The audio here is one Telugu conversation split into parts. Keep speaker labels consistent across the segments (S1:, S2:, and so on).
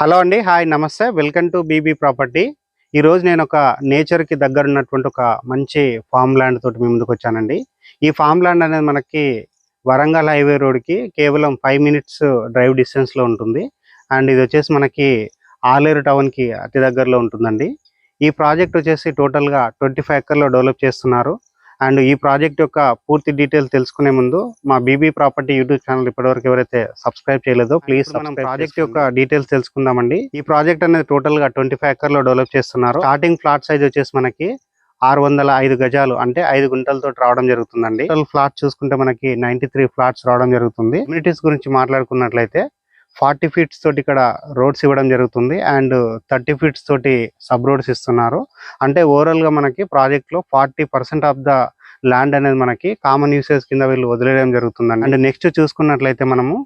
S1: హలో అండి. హాయ్ నమస్తే. Welcome to BB Property. ఈరోజు నేను ఒక నేచర్‌కి దగ్గరున్నటువంటి ఒక మంచి ఫార్మ్ ల్యాండ్ తోటి మీ ముందుకొచ్చానండి. ఈ ఫార్మ్ ల్యాండ్ అనేది మనకి వరంగల్ హైవే రోడ్‌కి కేవలం 5 మినిట్స్ డ్రైవ్ డిస్టెన్స్‌లో ఉంటుంది. అండ్ ఇదొచ్చేసి మనకి ఆలేరు టౌన్‌కి అతి దగ్గరలో ఉంటుందండి. ఈ ప్రాజెక్ట్ వచ్చేసి టోటల్‌గా 25 ఎకర్‌లో డెవలప్ చేస్తున్నారు. అండ్ ఈ ప్రాజెక్ట్ యొక్క పూర్తి డీటెయిల్స్ తెలుసుకునే ముందు మా బీబీ ప్రాపర్టీ యూట్యూబ్ ఛానల్ ఇప్పటివరకు ఎవరైతే సబ్స్క్రైబ్ చేయలేదో ప్లీజ్ మనం ప్రాజెక్ట్ యొక్క డీటెయిల్స్ తెలుసుకుందామండి. ఈ ప్రాజెక్ట్ అనేది టోటల్ గా 25 ఎకర్‌లో డెవలప్ చేస్తున్నారు. స్టార్టింగ్ ఫ్లాట్ సైజ్ వచ్చేసి మనకి 605 గజాలు అంటే 5 గుంటలతో రావడం జరుగుతుందండి. టోటల్ ఫ్లాట్ చూసుకుంటే మనకి 93 ఫ్లాట్స్ రావడం జరుగుతుంది. కమ్యూనిటీస్ గురించి మాట్లాడుకున్నట్లయితే 40 ఫీట్స్ తోటి ఇక్కడ రోడ్స్ ఇవ్వడం జరుగుతుంది. అండ్ 30 ఫీట్స్ తోటి సబ్ రోడ్స్ ఇస్తున్నారు. అంటే ఓవరాల్ గా మనకి ప్రాజెక్ట్ లో 40% ఆఫ్ ద ల్యాండ్ అనేది మనకి కామన్ యూసేజ్ కింద వీళ్ళు వదిలేయడం జరుగుతుందండి. అండ్ నెక్స్ట్ చూసుకున్నట్లయితే మనము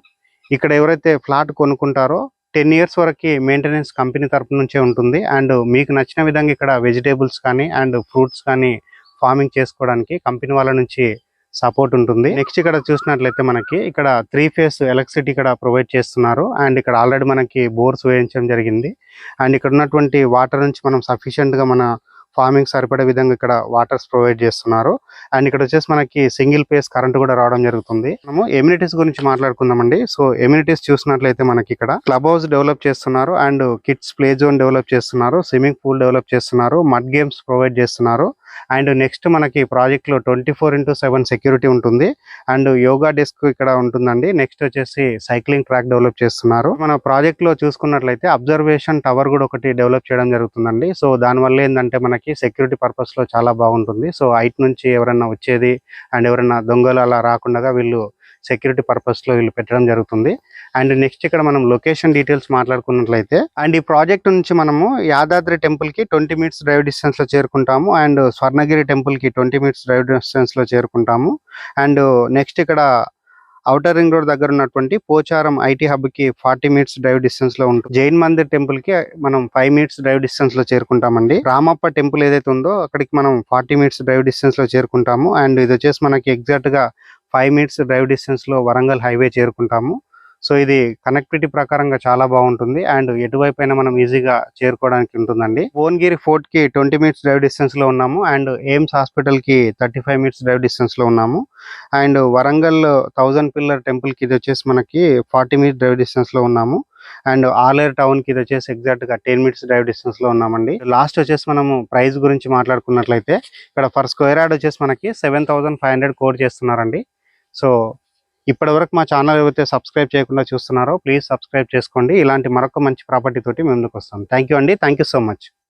S1: ఇక్కడ ఎవరైతే ఫ్లాట్ కొనుక్కుంటారో 10 ఇయర్స్ వరకు మెయింటెనెన్స్ కంపెనీ తరపు నుంచే ఉంటుంది. అండ్ మీకు నచ్చిన విధంగా ఇక్కడ వెజిటేబుల్స్ కానీ అండ్ ఫ్రూట్స్ కానీ ఫార్మింగ్ చేసుకోవడానికి కంపెనీ వాళ్ళ నుంచి సపోర్ట్ ఉంటుంది. నెక్స్ట్ ఇక్కడ చూసినట్లయితే మనకి ఇక్కడ 3 ఫేస్ ఎలక్ట్రిసిటీ ఇక్కడ ప్రొవైడ్ చేస్తున్నారు. అండ్ ఇక్కడ ఆల్రెడీ మనకి బోర్స్ వేయించడం జరిగింది. అండ్ ఇక్కడ ఉన్నటువంటి వాటర్ నుంచి మనం సఫిషియెంట్ గా మన ఫార్మింగ్ సరిపడే విధంగా ఇక్కడ వాటర్స్ ప్రొవైడ్ చేస్తున్నారు. అండ్ ఇక్కడ వచ్చేసి మనకి సింగిల్ ఫేస్ కరెంట్ కూడా రావడం జరుగుతుంది. మనము ఎమ్యూనిటీస్ గురించి మాట్లాడుకుందామండి. సో ఎమ్యూనిటీస్ చూసినట్లయితే మనకి ఇక్కడ క్లబ్ హౌస్ డెవలప్ చేస్తున్నారు. And kids play zone develop చేస్తున్నారు. స్విమ్మింగ్ పూల్ డెవలప్ చేస్తున్నారు. మడ్ గేమ్స్ ప్రొవైడ్ చేస్తున్నారు. అండ్ నెక్స్ట్ మనకి ప్రాజెక్ట్ లో 24/7 సెక్యూరిటీ ఉంటుంది. అండ్ యోగా డెస్క్ ఇక్కడ ఉంటుందండి. నెక్స్ట్ వచ్చేసి సైక్లింగ్ ట్రాక్ డెవలప్ చేస్తున్నారు. మన ప్రాజెక్ట్ లో చూసుకున్నట్లయితే అబ్జర్వేషన్ టవర్ కూడా ఒకటి డెవలప్ చేయడం జరుగుతుందండి. సో దానివల్ల ఏంటంటే మనకి సెక్యూరిటీ పర్పస్ లో చాలా బాగుంటుంది. సో హైట్ నుంచి ఎవరైనా వచ్చేది అండ్ ఎవరైనా దొంగలు అలా రాకుండా వీళ్ళు సెక్యూరిటీ పర్పస్ లో వీళ్ళు పెట్టడం జరుగుతుంది. అండ్ నెక్స్ట్ ఇక్కడ మనం లొకేషన్ డీటెయిల్స్ మాట్లాడుకున్నట్లయితే అండ్ ఈ ప్రాజెక్ట్ నుంచి మనము యాదాద్రి టెంపుల్ కి 20 మినిట్స్ డ్రైవ్ డిస్టెన్స్ లో చేరుకుంటాము. అండ్ స్వర్ణగిరి టెంపుల్ కి 20 మినిట్స్ డ్రైవ్ డిస్టెన్స్ లో చేరుకుంటాము. అండ్ నెక్స్ట్ ఇక్కడ ఔటర్ రింగ్ రోడ్ దగ్గర ఉన్నటువంటి పోచారం ఐటీ హబ్ కి 40 మినిట్స్ డ్రైవ్ డిస్టెన్స్ లో ఉంటుంది. జైన్ మందిర్ టెంపుల్ కి మనం 5 మినిట్స్ డ్రైవ్ డిస్టెన్స్ లో చేరుకుంటామండి. రామప్ప టెంపుల్ ఏదైతే ఉందో అక్కడికి మనం 40 మినిట్స్ డ్రైవ్ డిస్టెన్స్ లో చేరుకుంటాము. అండ్ ఇది వచ్చేసి మనకి ఎగ్జాక్ట్ గా 5 మినిట్స్ డ్రైవ్ డిస్టెన్స్ లో వరంగల్ హైవే చేరుకుంటాము. సో ఇది కనెక్టివిటీ ప్రకారంగా చాలా బాగుంటుంది. అండ్ ఎటువైపు అయినా మనం ఈజీగా చేరుకోవడానికి ఉంటుందండి. భువనగిరి ఫోర్ట్ కి 20 మినిట్స్ డ్రైవ్ డిస్టెన్స్ లో ఉన్నాము. అండ్ ఎయిమ్స్ హాస్పిటల్ కి 35 మినిట్స్ డ్రైవ్ డిస్టెన్స్ లో ఉన్నాము. అండ్ వరంగల్ 1000 పిల్లర్ టెంపుల్ కి ఇది వచ్చేసి మనకి 40 మినిట్స్ డ్రైవ్ డిస్టెన్స్ లో ఉన్నాము. అండ్ ఆలేరు టౌన్ కి ఇది వచ్చేసి ఎగ్జాక్ట్ గా 10 మినిట్స్ డ్రైవ్ డిస్టెన్స్ లో ఉన్నామండి. లాస్ట్ వచ్చేసి మనము ప్రైస్ గురించి మాట్లాడుకున్నట్లయితే ఇక్కడ ఫర్ స్క్వేర్ యార్డ్ వచ్చేసి మనకి 7,500 కోడ్ చేస్తున్నారండి. సో ఇప్పటివరకు మా ఛానల్ ఎవరైతే సబ్స్క్రైబ్ చేయకుండా చూస్తున్నారో ప్లీజ్ సబ్స్క్రైబ్ చేసుకోండి. ఇలాంటి మరొక మంచి ప్రాపర్టీ తోటి మేము ముందుకు వస్తాం. థ్యాంక్ యూ అండి. Thank you so much.